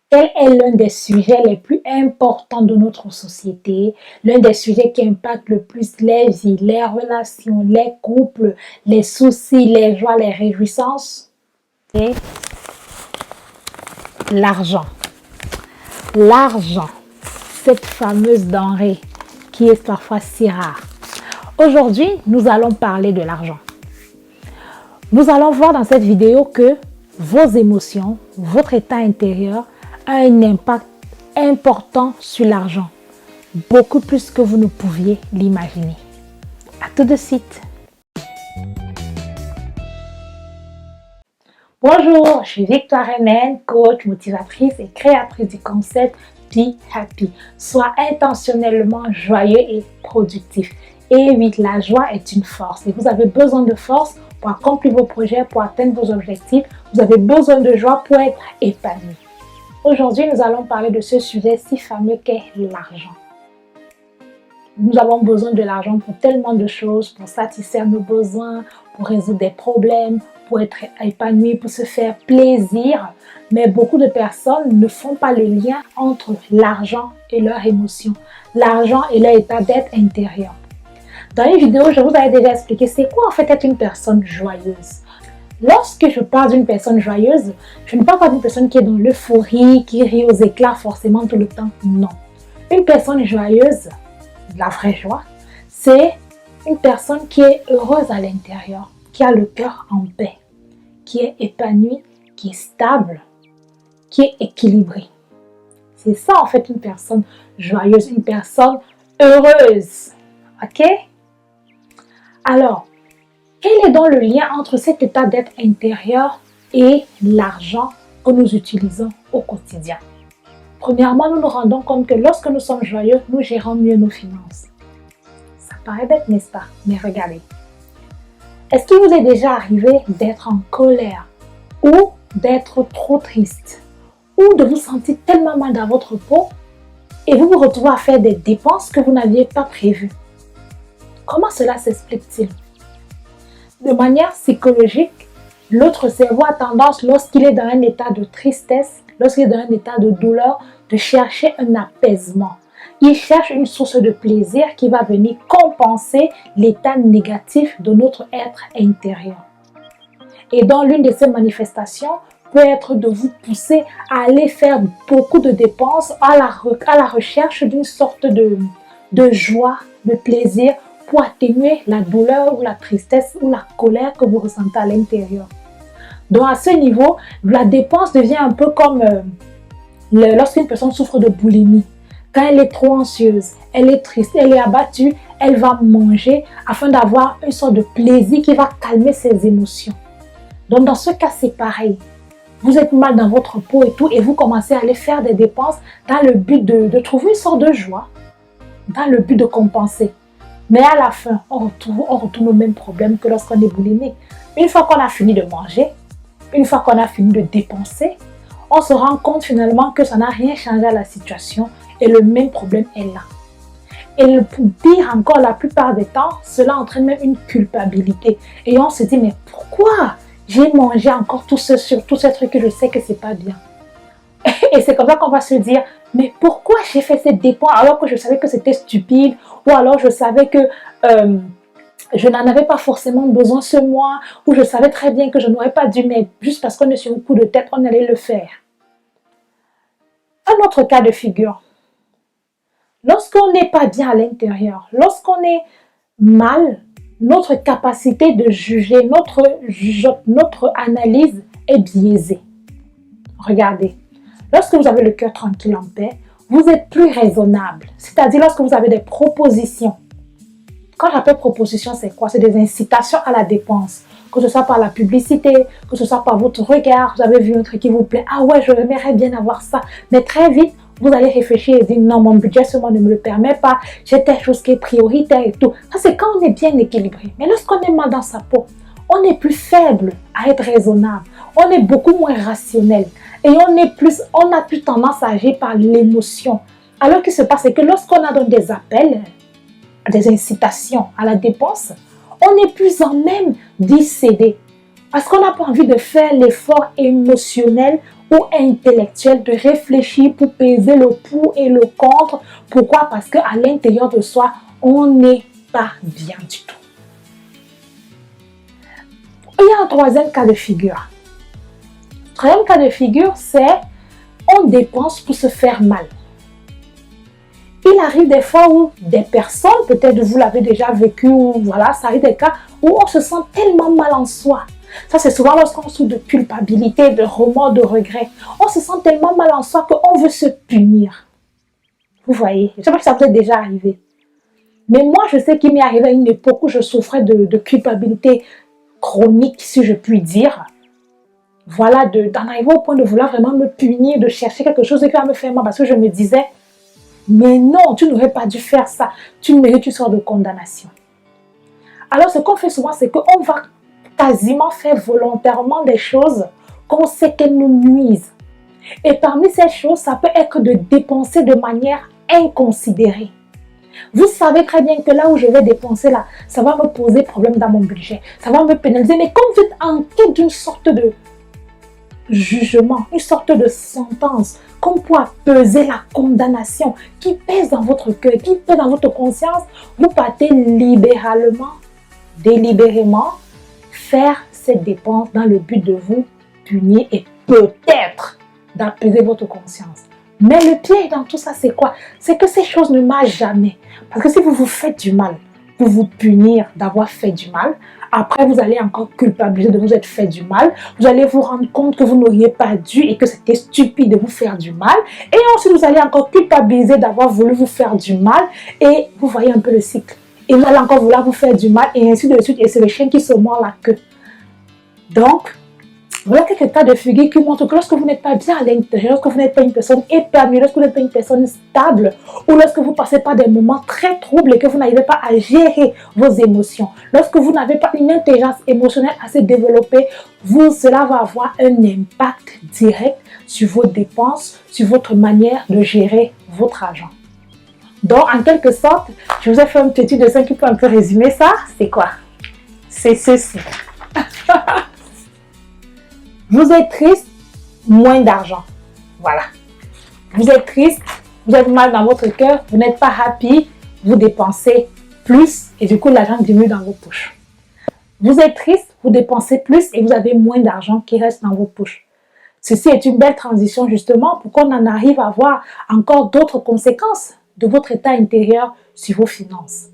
Quel est l'un des sujets les plus importants de notre société, l'un des sujets qui impacte le plus les vies, les relations, les couples, les soucis, les joies, les réjouissances? C'est l'argent. L'argent, cette fameuse denrée qui est parfois si rare. Aujourd'hui, nous allons parler de l'argent. Nous allons voir dans cette vidéo que vos émotions, votre état intérieur a un impact important sur l'argent, beaucoup plus que vous ne pouviez l'imaginer. À tout de suite. Bonjour, je suis Victoire Remen, coach, motivatrice et créatrice du concept Be Happy. Sois intentionnellement joyeux et productif. Et oui, la joie est une force et vous avez besoin de force pour accomplir vos projets, pour atteindre vos objectifs. Vous avez besoin de joie pour être épanoui. Aujourd'hui, nous allons parler de ce sujet si fameux qu'est l'argent. Nous avons besoin de l'argent pour tellement de choses, pour satisfaire nos besoins, pour résoudre des problèmes, pour être épanoui, pour se faire plaisir. Mais beaucoup de personnes ne font pas le lien entre l'argent et leurs émotions, l'argent et leur état d'être intérieur. Dans une vidéo, je vous avais déjà expliqué c'est quoi en fait être une personne joyeuse. Lorsque je parle d'une personne joyeuse, je ne parle pas d'une personne qui est dans l'euphorie, qui rit aux éclats forcément tout le temps. Non. Une personne joyeuse, la vraie joie, c'est une personne qui est heureuse à l'intérieur, qui a le cœur en paix, qui est épanouie, qui est stable, qui est équilibrée. C'est ça en fait une personne joyeuse, une personne heureuse. Ok? Alors, quel est donc le lien entre cet état d'être intérieur et l'argent que nous utilisons au quotidien? Premièrement, nous nous rendons compte que lorsque nous sommes joyeux, nous gérons mieux nos finances. Ça paraît bête, n'est-ce pas? Mais regardez. Est-ce qu'il vous est déjà arrivé d'être en colère ou d'être trop triste ou de vous sentir tellement mal dans votre peau et vous vous retrouvez à faire des dépenses que vous n'aviez pas prévues? Comment cela s'explique-t-il? De manière psychologique, l'autre cerveau a tendance, lorsqu'il est dans un état de tristesse, lorsqu'il est dans un état de douleur, de chercher un apaisement. Il cherche une source de plaisir qui va venir compenser l'état négatif de notre être intérieur. Et donc, l'une de ces manifestations peut être de vous pousser à aller faire beaucoup de dépenses à la recherche d'une sorte de joie, de plaisir, pour atténuer la douleur ou la tristesse ou la colère que vous ressentez à l'intérieur. Donc à ce niveau, la dépense devient un peu comme lorsqu'une personne souffre de boulimie. Quand elle est trop anxieuse, elle est triste, elle est abattue, elle va manger afin d'avoir une sorte de plaisir qui va calmer ses émotions. Donc dans ce cas, c'est pareil. Vous êtes mal dans votre peau et tout et vous commencez à aller faire des dépenses dans le but de trouver une sorte de joie, dans le but de compenser. Mais à la fin, on retourne au même problème que lorsqu'on est boulimique. Une fois qu'on a fini de manger, une fois qu'on a fini de dépenser, on se rend compte finalement que ça n'a rien changé à la situation et le même problème est là. Et pour dire encore, la plupart des temps, cela entraîne même une culpabilité. Et on se dit, mais pourquoi j'ai mangé encore tous ces trucs que je sais que c'est pas bien? Et c'est comme ça qu'on va se dire, mais pourquoi j'ai fait cette dépense alors que je savais que c'était stupide ou alors je savais que je n'en avais pas forcément besoin ce mois ou je savais très bien que je n'aurais pas dû, mais juste parce qu'on est sur un coup de tête, on allait le faire. Un autre cas de figure. Lorsqu'on n'est pas bien à l'intérieur, lorsqu'on est mal, notre capacité de juger, notre analyse est biaisée. Regardez. Lorsque vous avez le cœur tranquille en paix, vous êtes plus raisonnable. C'est-à-dire lorsque vous avez des propositions. Quand j'appelle proposition, c'est quoi? C'est des incitations à la dépense. Que ce soit par la publicité, que ce soit par votre regard. Vous avez vu un truc qui vous plaît. Ah ouais, j'aimerais bien avoir ça. Mais très vite, vous allez réfléchir et dire non, mon budget ce mois ne me le permet pas. J'ai telle chose qui est prioritaire et tout. Ça, c'est quand on est bien équilibré. Mais lorsqu'on est mal dans sa peau, on est plus faible à être raisonnable. On est beaucoup moins rationnel. Et on a plus tendance à agir par l'émotion. Alors, ce qui se passe, c'est que lorsqu'on a donc des appels, des incitations à la dépense, on est plus en même d'y céder. Parce qu'on n'a pas envie de faire l'effort émotionnel ou intellectuelle de réfléchir pour peser le pour et le contre. Pourquoi? Parce qu'à l'intérieur de soi, on n'est pas bien du tout. Il y a un troisième cas de figure. Le troisième cas de figure, c'est on dépense pour se faire mal. Il arrive des fois où des personnes, peut-être vous l'avez déjà vécu, ou voilà, ça arrive des cas où on se sent tellement mal en soi. Ça, c'est souvent lorsqu'on souffre de culpabilité, de remords, de regrets. On se sent tellement mal en soi qu'on veut se punir. Vous voyez, je ne sais pas si ça vous est déjà arrivé. Mais moi, je sais qu'il m'est arrivé à une époque où je souffrais de culpabilité chronique, si je puis dire. Voilà, d'en arriver au point de vouloir vraiment me punir, de chercher quelque chose qui va me faire mal. Parce que je me disais, mais non, tu n'aurais pas dû faire ça. Tu mérites une sorte de condamnation. Alors, ce qu'on fait souvent, c'est qu'on va quasiment faire volontairement des choses qu'on sait qu'elles nous nuisent. Et parmi ces choses, ça peut être de dépenser de manière inconsidérée. Vous savez très bien que là où je vais dépenser, là, ça va me poser problème dans mon budget. Ça va me pénaliser. Mais comme vous êtes en quête d'une sorte de jugement, une sorte de sentence, comme pour peser la condamnation qui pèse dans votre cœur, qui pèse dans votre conscience, vous partez libéralement, délibérément, faire cette dépense dans le but de vous punir et peut-être d'apaiser votre conscience. Mais le piège dans tout ça, c'est quoi? C'est que ces choses ne marchent jamais. Parce que si vous vous faites du mal, pour vous punir d'avoir fait du mal, après vous allez encore culpabiliser de vous être fait du mal, vous allez vous rendre compte que vous n'auriez pas dû et que c'était stupide de vous faire du mal, et ensuite vous allez encore culpabiliser d'avoir voulu vous faire du mal, et vous voyez un peu le cycle. Et vous allez encore vouloir vous faire du mal, et ainsi de suite, et c'est le chien qui se mord la queue. Donc, voilà quelques cas de figure qui montrent que lorsque vous n'êtes pas bien à l'intérieur, lorsque vous n'êtes pas une personne épanouie, lorsque vous n'êtes pas une personne stable, ou lorsque vous passez par des moments très troubles et que vous n'arrivez pas à gérer vos émotions, lorsque vous n'avez pas une intelligence émotionnelle assez développée, cela va avoir un impact direct sur vos dépenses, sur votre manière de gérer votre argent. Donc, en quelque sorte, je vous ai fait un petit dessin qui peut un peu résumer ça. C'est quoi? C'est ceci. Vous êtes triste, moins d'argent. Voilà. Vous êtes triste, vous êtes mal dans votre cœur, vous n'êtes pas happy, vous dépensez plus et du coup l'argent diminue dans vos poches. Vous êtes triste, vous dépensez plus et vous avez moins d'argent qui reste dans vos poches. Ceci est une belle transition justement pour qu'on en arrive à voir encore d'autres conséquences de votre état intérieur sur vos finances.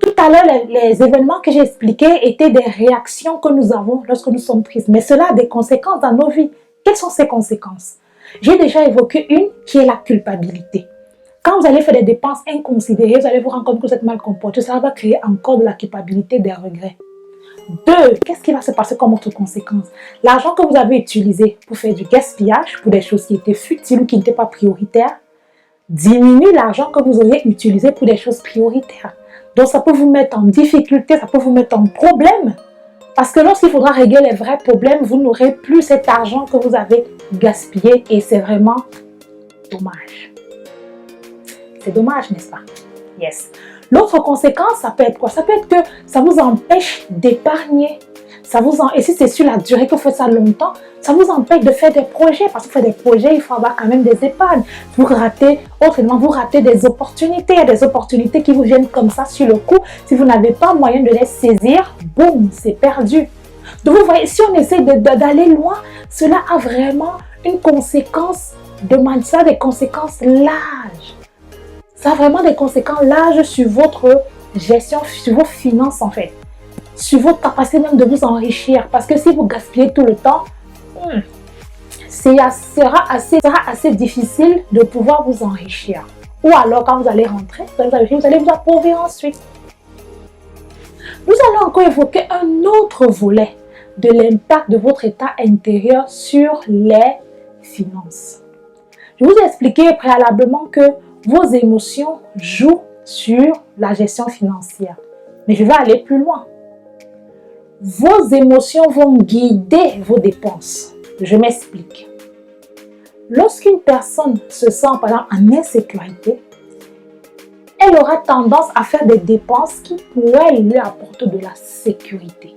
Tout à l'heure, les événements que j'ai expliqués étaient des réactions que nous avons lorsque nous sommes tristes. Mais cela a des conséquences dans nos vies. Quelles sont ces conséquences? J'ai déjà évoqué une qui est la culpabilité. Quand vous allez faire des dépenses inconsidérées, vous allez vous rendre compte que vous êtes mal comporté. Ça va créer encore de la culpabilité, des regrets. 2. Qu'est-ce qui va se passer comme autre conséquence? L'argent que vous avez utilisé pour faire du gaspillage, pour des choses qui étaient futiles ou qui n'étaient pas prioritaires, diminue l'argent que vous auriez utilisé pour des choses prioritaires. Donc, ça peut vous mettre en difficulté, ça peut vous mettre en problème. Parce que lorsqu'il faudra régler les vrais problèmes, vous n'aurez plus cet argent que vous avez gaspillé et c'est vraiment dommage. C'est dommage, n'est-ce pas? Yes. L'autre conséquence, ça peut être quoi? Ça peut être que ça vous empêche d'épargner. Et si c'est sur la durée que vous faites ça longtemps, ça vous empêche de faire des projets. Parce que pour faire des projets, il faut avoir quand même des épargnes. Vous ratez des opportunités. Il y a des opportunités qui vous viennent comme ça sur le coup. Si vous n'avez pas moyen de les saisir, boum, c'est perdu. Donc vous voyez, si on essaie d'aller loin, cela a vraiment une conséquence ça a des conséquences larges. Ça a vraiment des conséquences larges sur votre gestion, sur vos finances en fait. Sur votre capacité même de vous enrichir. Parce que si vous gaspillez tout le temps, sera assez difficile de pouvoir vous enrichir. Ou alors quand vous allez rentrer, vous allez vous appauvrir ensuite. Nous allons encore évoquer un autre volet de l'impact de votre état intérieur sur les finances. Je vous ai expliqué préalablement que vos émotions jouent sur la gestion financière. Mais je vais aller plus loin. Vos émotions vont guider vos dépenses. Je m'explique. Lorsqu'une personne se sent par exemple en insécurité, elle aura tendance à faire des dépenses qui pourraient lui apporter de la sécurité.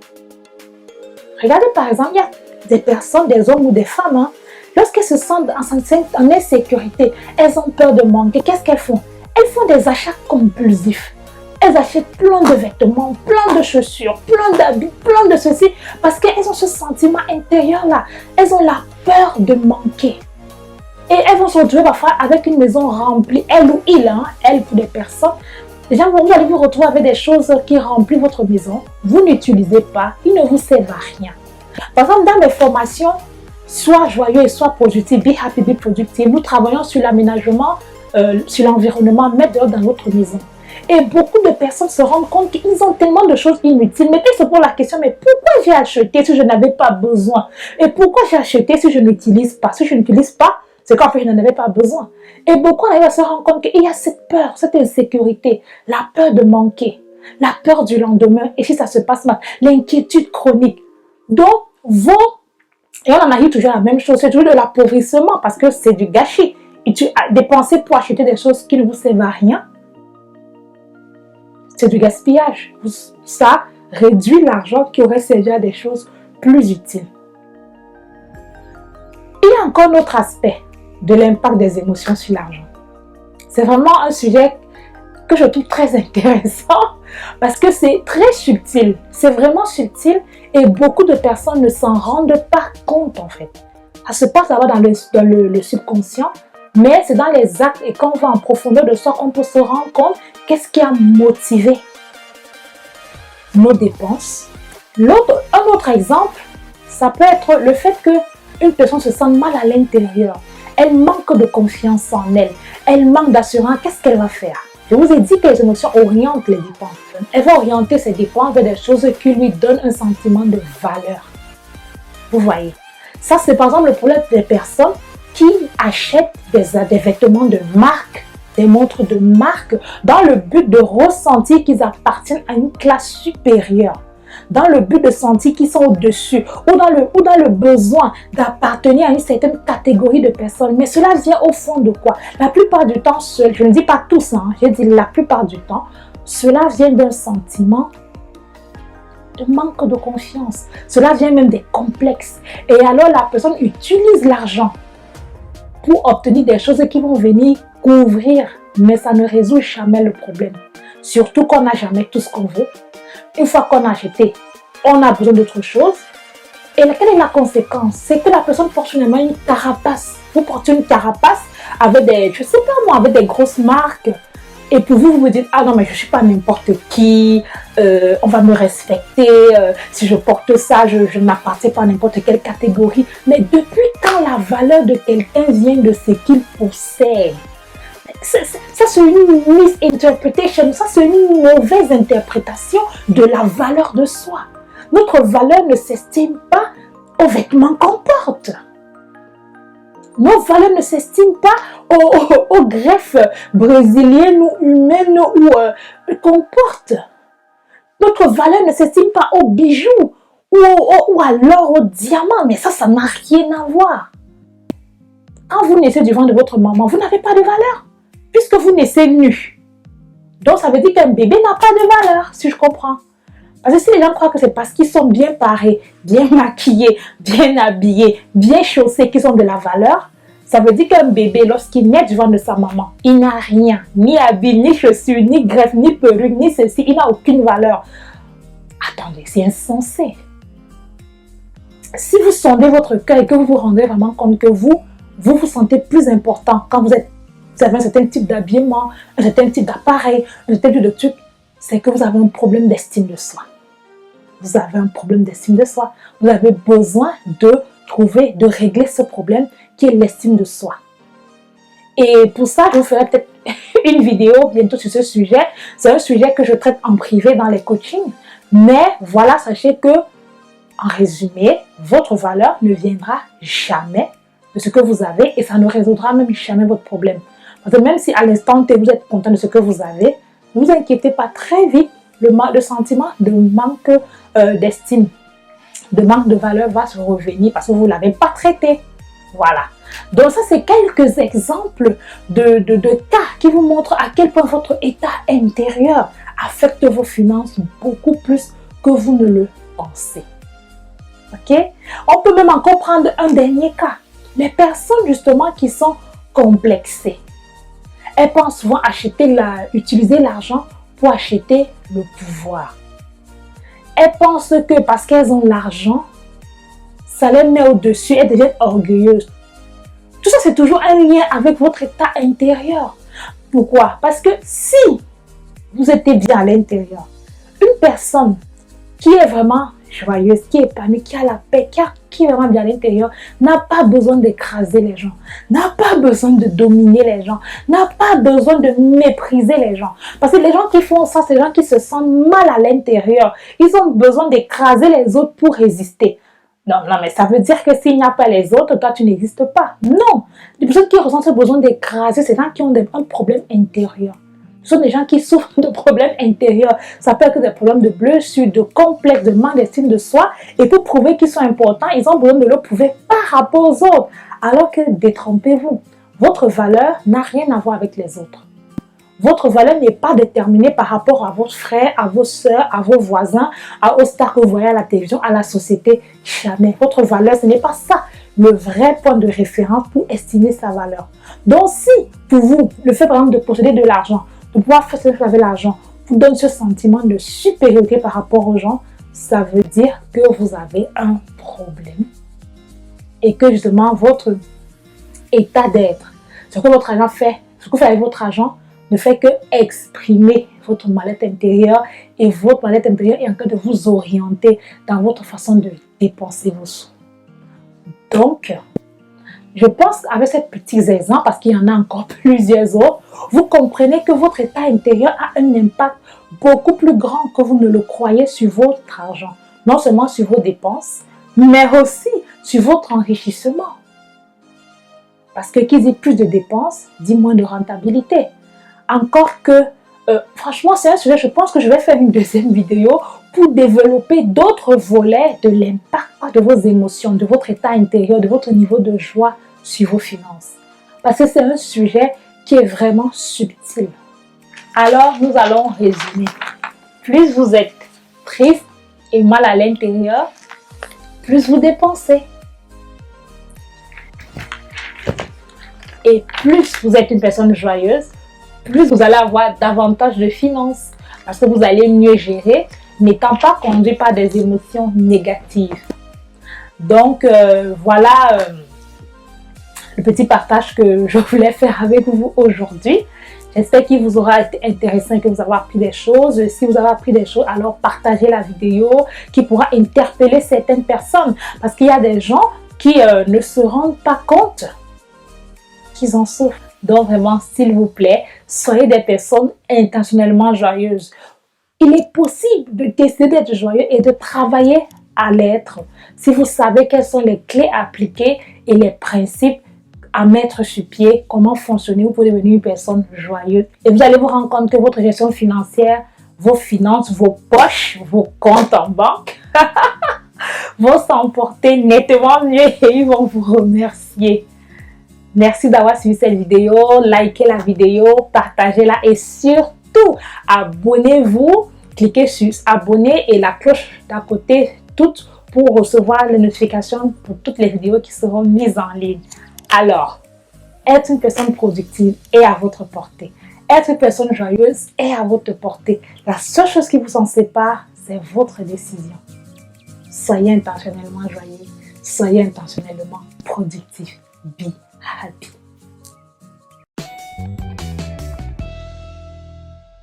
Regardez par exemple, il y a des personnes, des hommes ou des femmes, Lorsqu'elles se sentent en insécurité, elles ont peur de manquer. Qu'est-ce qu'elles font? Elles font des achats compulsifs. Elles achètent plein de vêtements, plein de chaussures, plein d'habits, plein de ceci, parce qu'elles ont ce sentiment intérieur-là. Elles ont la peur de manquer. Et elles vont se retrouver parfois avec une maison remplie, elle ou il, elle pour des personnes. Les gens vont vous retrouver avec des choses qui remplissent votre maison. Vous n'utilisez pas, ils ne vous servent à rien. Par exemple, dans mes formations, sois joyeux et sois productif, be happy, be productive, nous travaillons sur l'aménagement, sur l'environnement, mettre dehors dans votre maison. Et beaucoup de personnes se rendent compte qu'ils ont tellement de choses inutiles. Mais ils se posent la question, mais pourquoi j'ai acheté si je n'avais pas besoin? Et pourquoi j'ai acheté si je n'utilise pas? Si je n'utilise pas, c'est qu'en fait, je n'en avais pas besoin. Et beaucoup arrivent à se rendre compte qu'il y a cette peur, cette insécurité, la peur de manquer, la peur du lendemain. Et si ça se passe mal, l'inquiétude chronique. Donc, et on en arrive toujours à la même chose, c'est toujours de l'appauvrissement parce que c'est du gâchis. Et tu as dépensé pour acheter des choses qui ne vous servent à rien. C'est du gaspillage. Ça réduit l'argent qui aurait servi à des choses plus utiles. Il y a encore un autre aspect de l'impact des émotions sur l'argent. C'est vraiment un sujet que je trouve très intéressant parce que c'est très subtil. C'est vraiment subtil et beaucoup de personnes ne s'en rendent pas compte en fait. Ça se passe d'abord dans le subconscient, mais c'est dans les actes et quand on va en profondeur de soi qu'on peut se rendre compte qu'est-ce qui a motivé nos dépenses. Un autre exemple, ça peut être le fait qu'une personne se sente mal à l'intérieur. Elle manque de confiance en elle. Elle manque d'assurance. Qu'est-ce qu'elle va faire? Je vous ai dit que les émotions orientent les dépenses. Elle va orienter ses dépenses vers des choses qui lui donnent un sentiment de valeur. Vous voyez? Ça, c'est par exemple le problème des personnes qui achètent des vêtements de marque, des montres de marque, dans le but de ressentir qu'ils appartiennent à une classe supérieure, dans le but de sentir qu'ils sont au-dessus, ou dans le besoin d'appartenir à une certaine catégorie de personnes. Mais cela vient au fond de quoi? La plupart du temps, je ne dis pas tous, je dis la plupart du temps, cela vient d'un sentiment de manque de confiance. Cela vient même des complexes. Et alors la personne utilise l'argent pour obtenir des choses qui vont venir couvrir, mais ça ne résout jamais le problème. Surtout qu'on n'a jamais tout ce qu'on veut. Une fois qu'on a acheté, on a besoin d'autre chose. Et quelle est la conséquence? C'est que la personne porte finalement une carapace. Vous portez une carapace avec des, je sais pas moi, avec des grosses marques. Et puis vous vous dites, ah non mais je ne suis pas n'importe qui, on va me respecter, si je porte ça, je n'appartiens pas à n'importe quelle catégorie. Mais depuis quand la valeur de quelqu'un vient de ce qu'il possède? Ça c'est une misinterpretation, ça c'est une mauvaise interprétation de la valeur de soi. Notre valeur ne s'estime pas aux vêtements qu'on porte. Nos valeurs ne s'estiment pas aux greffes brésiliennes ou humaines qu'on porte. Notre valeur ne s'estime pas aux bijoux ou à l'or, au diamant. Mais ça n'a rien à voir. Quand vous naissez du ventre de votre maman, vous n'avez pas de valeur. Puisque vous naissez nu. Donc ça veut dire qu'un bébé n'a pas de valeur, si je comprends. Parce que si les gens croient que c'est parce qu'ils sont bien parés, bien maquillés, bien habillés, bien chaussés qu'ils ont de la valeur, ça veut dire qu'un bébé, lorsqu'il naît du ventre de sa maman, il n'a rien, ni habit, ni chaussures, ni greffe, ni perruque, ni ceci, il n'a aucune valeur. Attendez, c'est insensé. Si vous sondez votre cœur et que vous vous rendez vraiment compte que vous vous sentez plus important quand vous avez un certain type d'habillement, un certain type d'appareil, un certain type de truc, c'est que vous avez un problème d'estime de soi. Vous avez un problème d'estime de soi. Vous avez besoin de régler ce problème qui est l'estime de soi. Et pour ça, je vous ferai peut-être une vidéo bientôt sur ce sujet. C'est un sujet que je traite en privé dans les coachings. Mais voilà, sachez que, en résumé, votre valeur ne viendra jamais de ce que vous avez et ça ne résoudra même jamais votre problème. Parce que même si à l'instant T, vous êtes content de ce que vous avez, ne vous inquiétez pas, très vite, le sentiment de manque d'estime, de manque de valeur va se revenir parce que vous ne l'avez pas traité. Voilà. Donc ça, c'est quelques exemples de cas qui vous montrent à quel point votre état intérieur affecte vos finances beaucoup plus que vous ne le pensez. Ok? On peut même encore prendre un dernier cas. Les personnes justement qui sont complexées, elles pensent souvent utiliser l'argent pour acheter le pouvoir. Elles pensent que parce qu'elles ont l'argent, ça les met au-dessus, elles deviennent orgueilleuses. Tout ça, c'est toujours un lien avec votre état intérieur. Pourquoi? Parce que si vous êtes bien à l'intérieur, une personne qui est vraiment joyeuse, qui est épanouie, qui a la paix, qui est vraiment bien à l'intérieur, n'a pas besoin d'écraser les gens, n'a pas besoin de dominer les gens, n'a pas besoin de mépriser les gens. Parce que les gens qui font ça, c'est les gens qui se sentent mal à l'intérieur. Ils ont besoin d'écraser les autres pour résister. Non, mais ça veut dire que s'il n'y a pas les autres, toi, tu n'existes pas. Non. Les personnes qui ressentent ce besoin d'écraser, c'est les gens qui ont un problème intérieur. Ce sont des gens qui souffrent de problèmes intérieurs. Ça peut être des problèmes de blessures, de complexes, de manque d'estime de soi. Et pour prouver qu'ils sont importants, ils ont besoin de le prouver par rapport aux autres. Alors que détrompez-vous, votre valeur n'a rien à voir avec les autres. Votre valeur n'est pas déterminée par rapport à vos frères, à vos soeurs, à vos voisins, aux stars que vous voyez à la télévision, à la société. Jamais. Votre valeur, ce n'est pas ça le vrai point de référence pour estimer sa valeur. Donc si, pour vous, le fait par exemple de posséder de l'argent, de pouvoir faire ce que vous avez l'argent, vous donne ce sentiment de supériorité par rapport aux gens, ça veut dire que vous avez un problème. Et que justement, votre état d'être, ce que votre argent fait, ce que vous faites avec votre argent, ne fait que exprimer votre mal-être intérieur et votre mal-être intérieur est en train de vous orienter dans votre façon de dépenser vos sous. Donc, je pense avec ces petits exemples, parce qu'il y en a encore plusieurs autres, vous comprenez que votre état intérieur a un impact beaucoup plus grand que vous ne le croyez sur votre argent. Non seulement sur vos dépenses, mais aussi sur votre enrichissement. Parce que qui dit plus de dépenses, dit moins de rentabilité. Encore que, franchement, c'est un sujet, je pense que je vais faire une deuxième vidéo pour développer d'autres volets de l'impact de vos émotions, de votre état intérieur, de votre niveau de joie sur vos finances. Parce que c'est un sujet qui est vraiment subtil. Alors, nous allons résumer. Plus vous êtes triste et mal à l'intérieur, plus vous dépensez. Et plus vous êtes une personne joyeuse, plus vous allez avoir davantage de finances parce que vous allez mieux gérer, n'étant pas conduit par des émotions négatives. Donc, voilà le petit partage que je voulais faire avec vous aujourd'hui. J'espère qu'il vous aura été intéressant et que vous avez appris des choses. Si vous avez appris des choses, alors partagez la vidéo qui pourra interpeller certaines personnes. Parce qu'il y a des gens qui ne se rendent pas compte qu'ils en souffrent. Donc vraiment, s'il vous plaît, soyez des personnes intentionnellement joyeuses. Il est possible de décider d'être joyeux et de travailler à l'être. Si vous savez quelles sont les clés à appliquer et les principes à mettre sur pied, comment fonctionner, vous pouvez devenir une personne joyeuse. Et vous allez vous rendre compte que votre gestion financière, vos finances, vos poches, vos comptes en banque vont s'emporter nettement mieux et ils vont vous remercier. Merci d'avoir suivi cette vidéo, likez la vidéo, partagez-la et surtout, abonnez-vous, cliquez sur abonner et la cloche d'à côté, toutes pour recevoir les notifications pour toutes les vidéos qui seront mises en ligne. Alors, être une personne productive est à votre portée. Être une personne joyeuse est à votre portée. La seule chose qui vous en sépare, c'est votre décision. Soyez intentionnellement joyeux, soyez intentionnellement productif. Be happy.